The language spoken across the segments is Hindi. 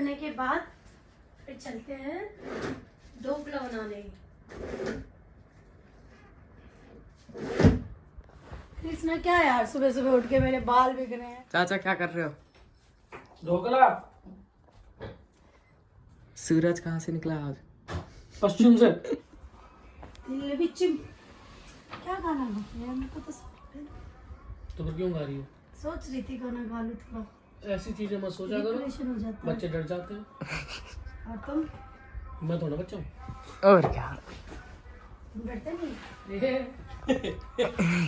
करने के बाद फिर चलते हैं ढोकला बनाने। कृष्णा क्या यार, सुबह सुबह उठ के मेरे बाल बिग रहे हैं। चाचा क्या कर रहे हो? ढोकला सूरज कहाँ से निकला आज? पश्चिम से। क्या गाना गा मेरे को तो तो फिर क्यों गा रही हो? सोच रही थी गाना गा लूं थोड़ा, ऐसी चीजें मत सोचा करो, डिप्रेशन हो जाता है। बच्चे डर जाते हैं। और तुम? मैं थोड़ा बच्चा हूँ। और क्या? डरते नहीं?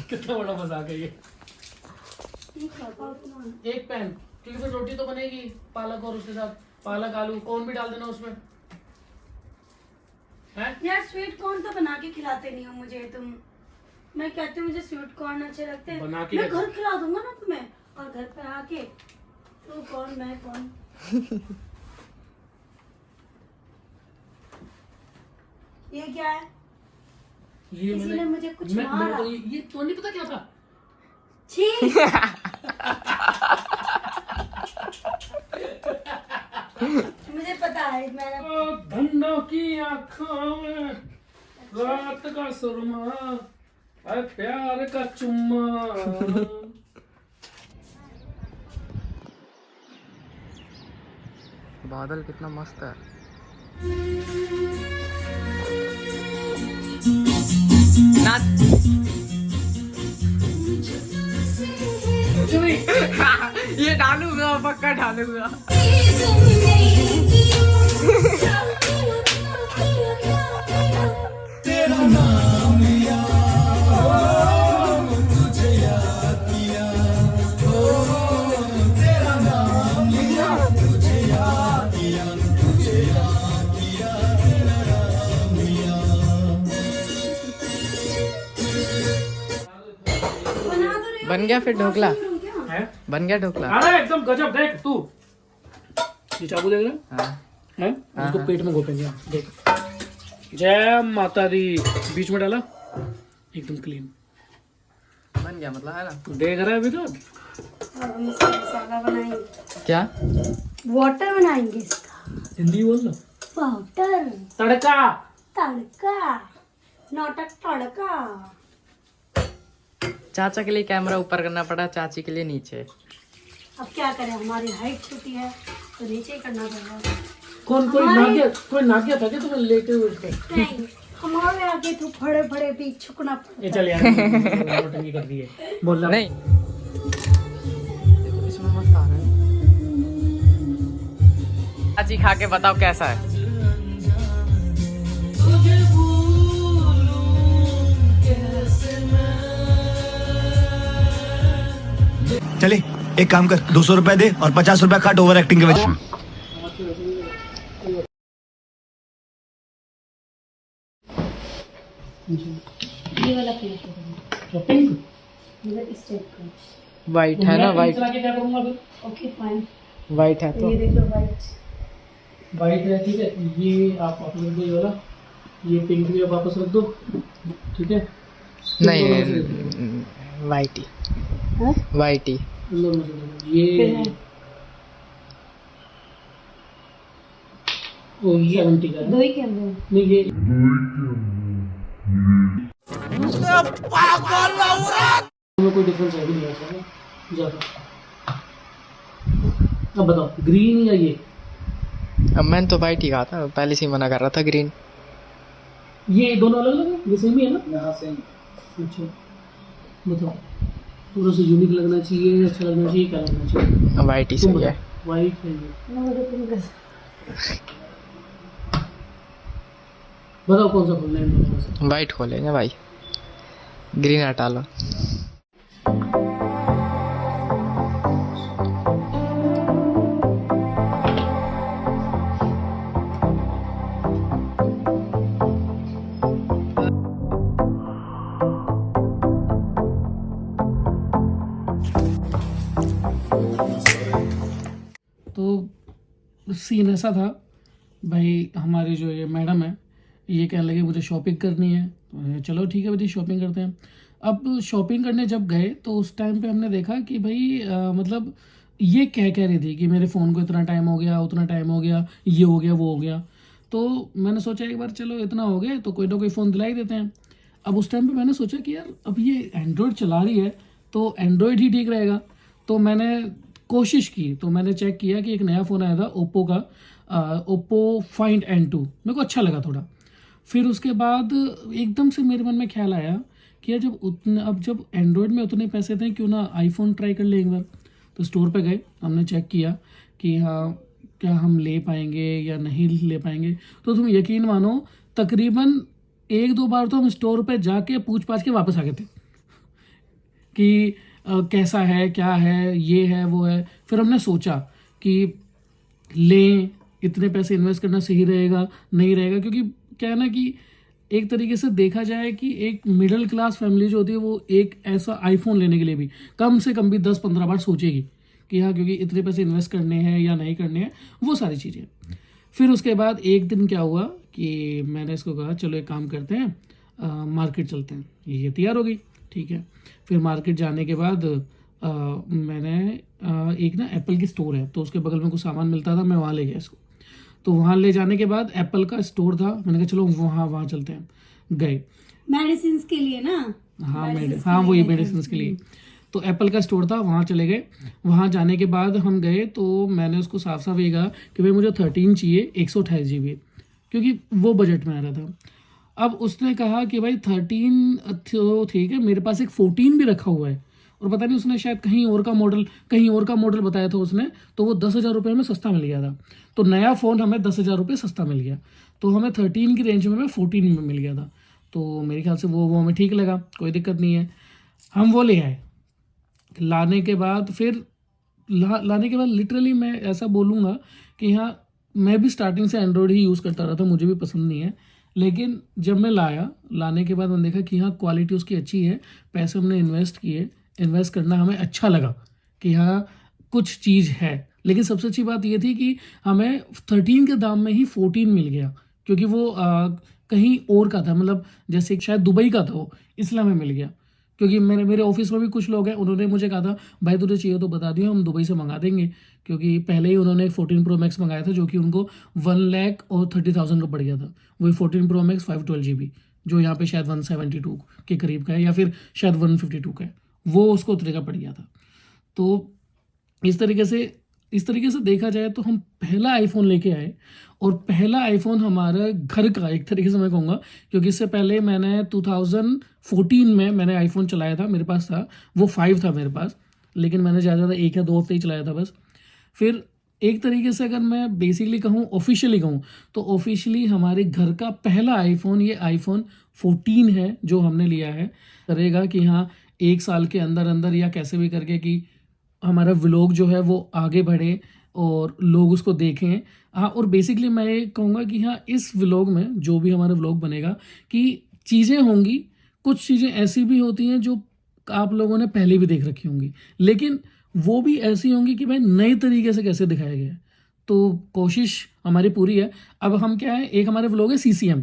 कितना बड़ा मजाक है ये। ठीक है, पाओ तुम। एक पैन, क्योंकि फिर रोटी तो बनेगी पालक और उसके साथ पालक आलू कौन भी डाल देना उसमें है? यार स्वीट कॉर्न तो बना के खिलाते नहीं हो मुझे तुम। मैं कहती हूँ मुझे स्वीट कॉर्न अच्छे लगते हैं, बना के मैं घर खिला दूंगा ना तुम्हें। और घर पे आके तू कौन मैं कौन। ये क्या है? ये किसी ने मुझे कुछ मेरे मारा। को ये तो नहीं पता क्या था। छी। मुझे पता है मैंने। धन्नो की आँखों में रात का सुरमा और प्यार का चुम्मा। बादल कितना मस्त है। ये डालूंगा, पक्का डालूंगा। तेरा नाम लिया, तुझे याद किया, तेरा नाम लिया, तुझे याद किया, तुझे याद किया, तेरा नाम लिया। बना दो रे। बन गया फिर ढोकला? है? बन गया ढोकला? अरे एकदम गजब। देख तू, ये चाकू देख रहा हाँ। है? इसको पेट में घोपेंगे। देख, जय माता दी। बीच में डाला, एकदम क्लीन बन गया मतलब, है ना? देख रहा है अभी तो। अब हम इसका मसाला बनाएंगे। क्या? वाटर बनाएंगे इसका। हिंदी बोल लो। वाटर तड़का। तड़का, नाटक तड़का। चाचा के लिए कैमरा ऊपर करना पड़ा, चाची के लिए नीचे। अब क्या करें, हमारी हाइट छोटी है तो नीचे ही करना पड़ेगा। कोई नागिया था क्या तुम्हें लेटे हुए उस पे? नहीं, हमारे आगे तो फड़े फड़े भी झुकना पड़ता ये चल यार, नौटंकी कर दी है। बोल रहा नहीं, देखो इसमें मस्त आ रहा है। चाची खा के बताओ कैसा है। चले एक काम कर, 200 रुपए दे और 50 रुपए काट ओवर एक्टिंग के वजह। ये वाला प्लेट है, पिंक मतलब इस टाइप का। वाइट है ना? वाइट, चला के क्या करूंगा फिर? Okay fine. वाइट है तो ये देख लो वाइट। वाइट है, ठीक है। ये आप वापस रख दो, ये वाला। ये पिंक भी आप वापस रख दो, ठीक है। नहीं, वाइट ही, हाँ? वाइट ही। इन दोनों में से दो। ये ओ ये आंटी का है। दो ही कैमरे हैं। नहीं ये में कोई डिफरेंस है भी नहीं ऐसा ना ज्यादा। अब बताओ ग्रीन या ये? अब मैंने तो वाइट ही कहा था, पहले से ही मना कर रहा था ग्रीन। ये दोनों अलग अलग है, ये सेम ही है ना? यहाँ सेम। अच्छा बताओ, पूरा से यूनिक लगना चाहिए, अच्छा लगना चाहिए, क्या लगना चाहिए? वाइट ही सही है। वाइट है ये। बताओ कौन सा खोलना है इन दोनों में से? वाइट खोलेंगे भाई, ग्रीन हटा लो। तो सीन ऐसा था भाई, हमारे जो ये मैडम है ये कहने लगे मुझे शॉपिंग करनी है। तो चलो ठीक है भाई शॉपिंग करते हैं। अब शॉपिंग करने जब गए तो उस टाइम पे हमने देखा कि भाई मतलब ये कह रही थी कि मेरे फ़ोन को इतना टाइम हो गया, उतना टाइम हो गया, ये हो गया, वो हो गया। तो मैंने सोचा एक बार चलो इतना हो गया तो कोई ना कोई फ़ोन दिला ही देते हैं। अब उस टाइम पे मैंने सोचा कि यार अब ये एंड्रॉयड चला रही है तो एंड्रॉयड ही ठीक रहेगा। तो मैंने कोशिश की, तो मैंने चेक किया कि एक नया फ़ोन आया था ओप्पो का, ओप्पो फाइंड N2, मेरे को अच्छा लगा थोड़ा। फिर उसके बाद एकदम से मेरे मन में ख्याल आया कि यार जब एंड्रॉयड में उतने पैसे थे क्यों ना आईफोन ट्राई कर ले एक बार। तो स्टोर पे गए, हमने चेक किया कि हाँ क्या हम ले पाएंगे या नहीं ले पाएंगे। तो तुम यकीन मानो तकरीबन 1-2 बार तो हम स्टोर पे जाके पूछ पाछ के वापस आ गए थे कि कैसा है, क्या है, ये है, वो है। फिर हमने सोचा कि लें, इतने पैसे इन्वेस्ट करना सही रहेगा नहीं रहेगा, क्योंकि क्या है ना कि एक तरीके से देखा जाए कि एक मिडिल क्लास फैमिली जो होती है वो एक ऐसा आईफोन लेने के लिए भी कम से कम भी 10-15 बार सोचेगी कि हाँ, क्योंकि इतने पैसे इन्वेस्ट करने हैं या नहीं करने हैं, वो सारी चीज़ें। फिर उसके बाद एक दिन क्या हुआ कि मैंने इसको कहा चलो एक काम करते हैं, मार्केट चलते हैं। ये तैयार हो गई, ठीक है। फिर मार्केट जाने के बाद मैंने एक ना एप्पल की स्टोर है तो उसके बगल में कुछ सामान मिलता था, मैं वहाँ ले गया इसको। तो वहाँ ले जाने के बाद एप्पल का स्टोर था, मैंने कहा चलो वहाँ चलते हैं। गए मेडिसिन के लिए ना। हाँ वही मेडिसिन के लिए। तो एप्पल का स्टोर था, वहाँ चले गए। वहाँ जाने के बाद हम गए तो मैंने उसको साफ साफ ये कहा कि भाई मुझे 13 चाहिए 128 GB, क्योंकि वो बजट में आ रहा था। अब उसने कहा कि भाई 13 तो ठीक है, मेरे पास एक 14 भी रखा हुआ है, और पता नहीं उसने शायद कहीं और का मॉडल बताया था उसने, तो वो 10,000 रुपये में सस्ता मिल गया था। तो नया फ़ोन हमें 10,000 रुपये सस्ता मिल गया, तो हमें 13 की रेंज में 14 में मिल गया था। तो मेरे ख्याल से वो हमें ठीक लगा, कोई दिक्कत नहीं है। हम वो ले आए। लाने के बाद लिटरली मैं ऐसा बोलूँगा कि हाँ, मैं भी स्टार्टिंग से एंड्रॉयड ही यूज़ करता रहा था, मुझे भी पसंद नहीं है। लेकिन जब मैं लाने के बाद मैंने देखा कि हाँ क्वालिटी उसकी अच्छी है, पैसे हमने इन्वेस्ट करना हमें अच्छा लगा कि हाँ कुछ चीज़ है। लेकिन सबसे अच्छी बात ये थी कि हमें 13 के दाम में ही 14 मिल गया, क्योंकि वो कहीं और का था, मतलब जैसे शायद दुबई का था वो, इसलिए हमें मिल गया। क्योंकि मेरे ऑफिस में भी कुछ लोग हैं, उन्होंने मुझे कहा था भाई तुझे चाहिए तो बता दियो, हम दुबई से मंगा देंगे। क्योंकि पहले ही उन्होंने 14 Pro Max मंगाया था जो कि उनको 1,30,000 का पड़ गया था। वही 14 Pro Max 512 GB जो यहाँ पे शायद 172 के करीब का है या फिर शायद 152 का है, वो उसको उतने का पड़ गया था। तो इस तरीके से देखा जाए तो हम पहला आईफोन लेके आए, और पहला आईफोन हमारा घर का एक तरीके से मैं कहूँगा, क्योंकि इससे पहले मैंने 2014 में मैंने आईफोन चलाया था, मेरे पास था वो 5 था मेरे पास, लेकिन मैंने ज़्यादा 1 या 2 हफ्ते ही चलाया था बस। फिर एक तरीके से अगर मैं बेसिकली कहूँ, ऑफिशियली कहूँ, तो ऑफिशियली हमारे घर का पहला आईफोन ये आईफोन 14 है जो हमने लिया है। करेगा कि हाँ 1 साल के अंदर अंदर या कैसे भी करके कि हमारा व्लॉग जो है वो आगे बढ़े और लोग उसको देखें। हाँ, और बेसिकली मैं ये कहूँगा कि हाँ इस व्लॉग में जो भी हमारा व्लॉग बनेगा कि चीज़ें होंगी, कुछ चीज़ें ऐसी भी होती हैं जो आप लोगों ने पहले भी देख रखी होंगी, लेकिन वो भी ऐसी होंगी कि भाई नए तरीके से कैसे दिखाया गया है। तो कोशिश हमारी पूरी है। अब हम क्या है, एक हमारे व्लॉग है CCM,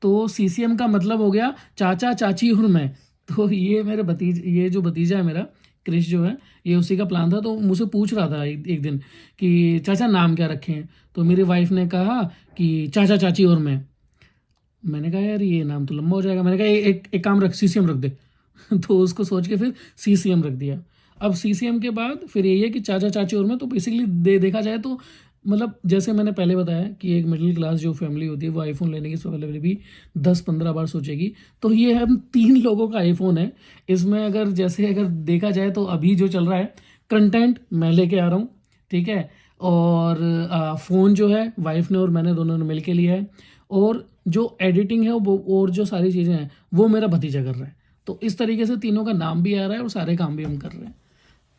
तो CCM का मतलब हो गया चाचा चाची और मैं। तो ये जो भतीजा है मेरा क्रिश जो है, ये उसी का प्लान था। तो मुझसे पूछ रहा था एक दिन कि चाचा नाम क्या रखें, तो मेरी वाइफ ने कहा कि चाचा चाची और मैंने कहा यार ये नाम तो लंबा हो जाएगा, मैंने कहा एक काम रख, CCM रख दे। तो उसको सोच के फिर CCM रख दिया। अब CCM के बाद फिर यही है कि चाचा चाची और मैं। तो बेसिकली देखा जाए तो मतलब जैसे मैंने पहले बताया कि एक मिडिल क्लास जो फैमिली होती है वो आईफोन लेने की पहले भी 10-15 बार सोचेगी। तो ये हम 3 लोगों का आईफोन है। इसमें अगर देखा जाए तो अभी जो चल रहा है कंटेंट मैं लेके आ रहा हूँ, ठीक है, और फ़ोन जो है वाइफ ने और मैंने दोनों ने मिल के लिया है, और जो एडिटिंग है वो और जो सारी चीज़ें हैं वो मेरा भतीजा कर रहा है। तो इस तरीके से तीनों का नाम भी आ रहा है और सारे काम भी हम कर रहे हैं।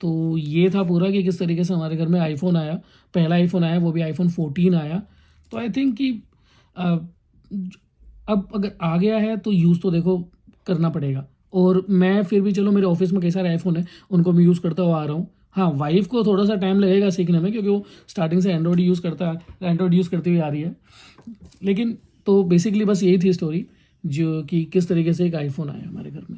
तो ये था पूरा कि किस तरीके से हमारे घर में आईफोन आया, पहला आईफोन आया, वो भी आईफोन 14 आया। तो आई थिंक कि अब अगर आ गया है तो यूज़ तो देखो करना पड़ेगा। और मैं फिर भी चलो मेरे ऑफिस में कई सारे आईफोन है, उनको मैं यूज़ करता हुआ आ रहा हूँ। हाँ, वाइफ को थोड़ा सा टाइम लगेगा सीखने में, क्योंकि वो स्टार्टिंग से एंड्रॉयड यूज़ करती हुई आ रही है। लेकिन तो बेसिकली बस यही थी स्टोरी, जो कि किस तरीके से एक आईफोन आया हमारे घर में।